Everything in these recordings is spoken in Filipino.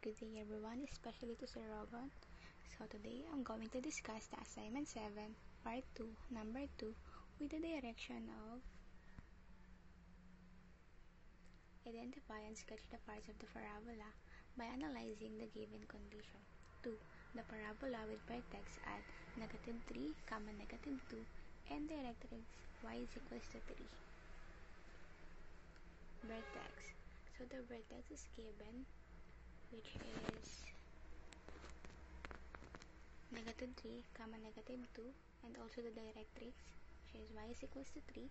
Good day everyone, especially to Sir Robot. So today I'm going to discuss the assignment 7, part 2, number 2, with the direction of identify and sketch the parts of the parabola by analyzing the given condition. 2. The parabola with vertex at -3, -2 and directrix y is equals to 3. Vertex. So the vertex is given, which is -3, -2, and also the directrix, which is y is equals to 3.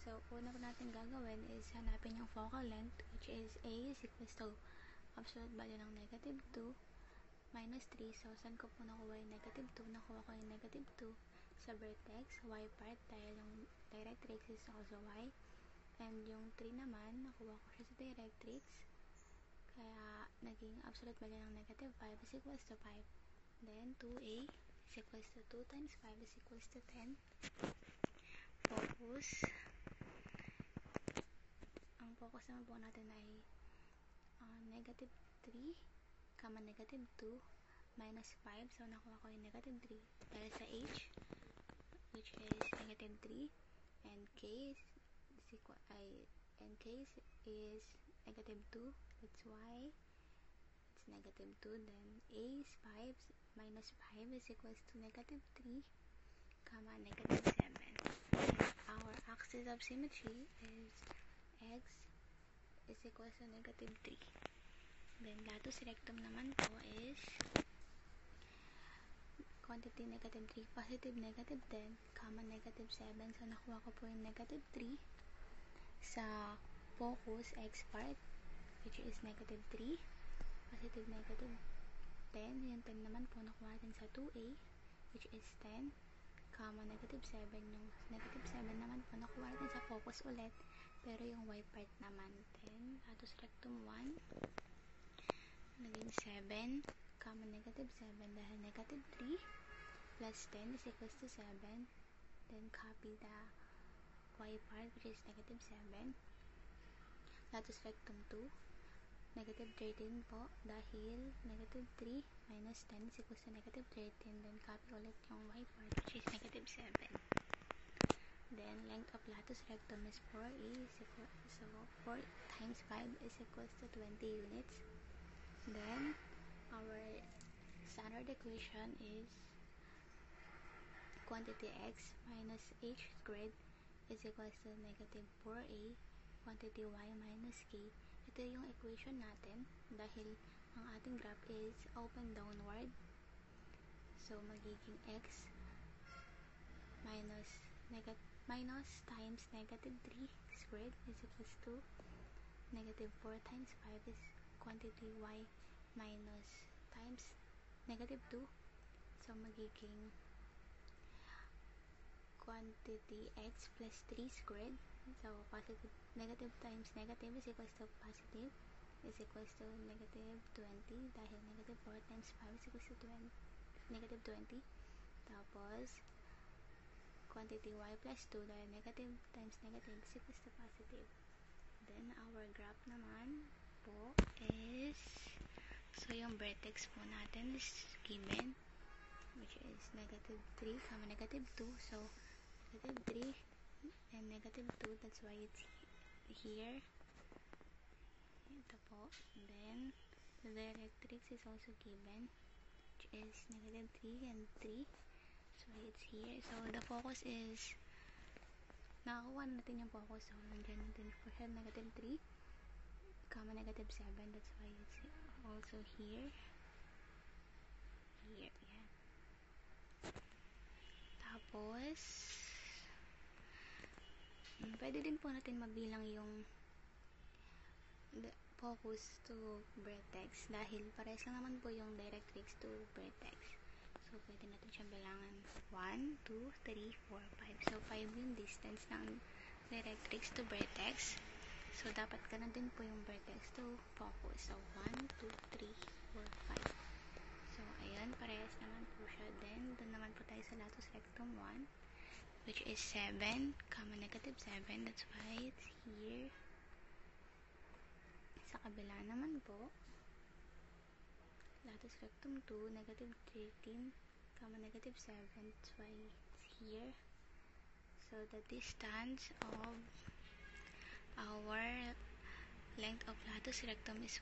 So, una po natin gagawin is hanapin yung focal length, which is a is equals to absolute value ng -2 minus 3. So, saan ko po nakuha yung -2? Nakuha ko yung -2 sa vertex, y part, dahil yung directrix is also y. And yung 3 naman, nakuha ko siya sa directrix. Kaya, naging absolute value ng -5 is equals to 5. Then, 2a is equals to 2 times 5 is equals to 10. Focus. Ang focus naman po natin ay -3, -2, minus 5. So, nakuha ko yung -3 dahil sa h, which is -3, and k is -2. That's why it's -2. Then, a is 5, minus 5 is equals to -3, -7. Our axis of symmetry is x is equals to -3. Then, latus rectum naman po is quantity -3, positive -10, -7. So, nakuha ko po yung -3 sa focus x part, which is -3, positive -10. Yung 10 naman po nakuha natin sa 2a, which is 10, -7. Yung -7 naman po nakuha natin sa focus ulit, pero yung y part naman 10. Latus rectum 1, naging 7, -7 dahil -3 plus 10 is equals to 7. Then copy the y part, which is -7. Latus rectum 2, -13 po dahil -3 minus 10 is equals to -13. Then copy ulit yung y part, which is -7. Then length of latus rectum is 4a is equal, so 4 times 5 is equals to 20 units. Then our standard equation is quantity x minus h squared is equals to -4a quantity y minus k. Ito yung equation natin dahil ang ating graph is open downward. So, magiging x minus times -3 squared is equals to -4 times 5 is quantity y minus times -2. So, magiging quantity x plus 3 squared. So, positive, negative times negative is equals to positive is equals to -20 dahil -4 times 5 is equals to -20. Tapos, quantity y plus 2 dahil negative times negative is equals to positive. Then, our graph naman po is, so yung vertex po natin is given, which is -3, -2. So, -3 and -2, that's why it's here. Ito po. Then, the directrix is also given, which is -3 and 3. So, it's here. So, the focus is, nakakuha natin yung focus. So, nandiyan natin po siya, -3, -7. That's why it's also here. Here, yan. Tapos, pwede din po natin mabilang yung focus to vertex dahil parehas lang naman po yung directrix to vertex. So, pwede natin siyang bilangan 1, 2, 3, 4, 5. So, 5 yung distance ng directrix to vertex. So, dapat ganun din po yung vertex to focus. So, 1, 2, 3, 4, 5. So, ayan, parehas naman po siya. Then, doon naman po tayo sa latus rectum 1, which is 7, -7. That's why it's here. Sa kabila naman po, latus rectum 2, negative 13, comma negative 7. That's why it's here. So the distance of our length of latus rectum is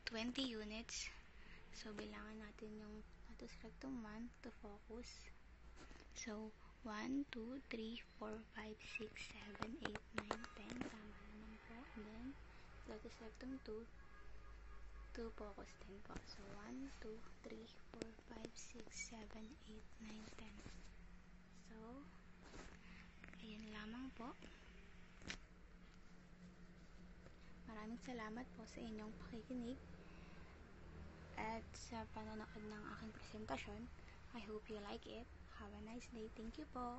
20 units. So bilangan natin yung latus rectum 1 to focus. So 1, 2, 3, 4, 5, 6, 7, 8, 9, 10. Tama naman po. And then latus rectum 2 to focus din po. So 1, 2, 3, 4, 5, 6, 7, 8, 9, 10. So ayan lamang po. Maraming salamat po sa inyong pakikinig at sa panonood ng aking presentasyon. I hope you like it. Have a nice day. Thank you po.